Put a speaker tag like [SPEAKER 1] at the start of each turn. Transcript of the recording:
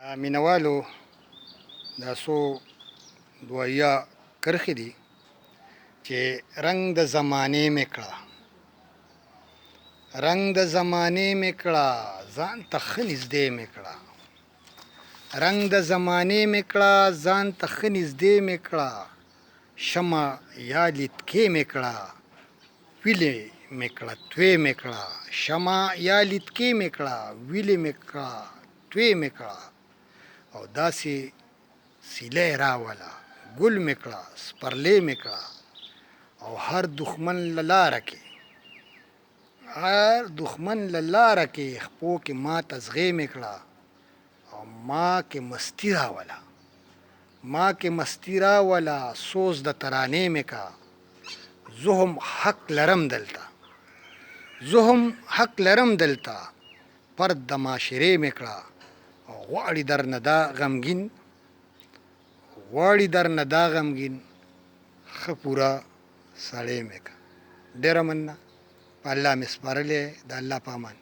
[SPEAKER 1] مینوالو دا څو دویا کرښې دي چې رنګ د زمانې مې کړه، رنګ د زمانې مې کړه، ځان ته ښه نږدې مې کړه. رنګ د زمانې مې کړه، ځان ته ښه نږدې مې کړه. شمع یا لیدکې مې کړه، ویلې مې کړه توی مې کړه. شمع یا لیدکې مې کړه، ویلې مې کړه توی مې کړه. او داسې سیلۍ راوله، ګل مې کړه، سپرلی مې کړه. او هر دښمن له لاره کې، هر دښمن له لاره کې خپو کې ماته زغې مې کړه. او ما کې مستی راوله، ما کې مستی راوله، سوز د ترانې مې کا. زه هم حق لرم دلته، زه هم حق لرم دلته، فرد د معاشرې مې کړه. او غواړي درنه دا غمګین، غواړي درنه دا غمګین، ښه پوره سړی مې که. ډېره مننه، په الله مې سپارلی، د الله په امان.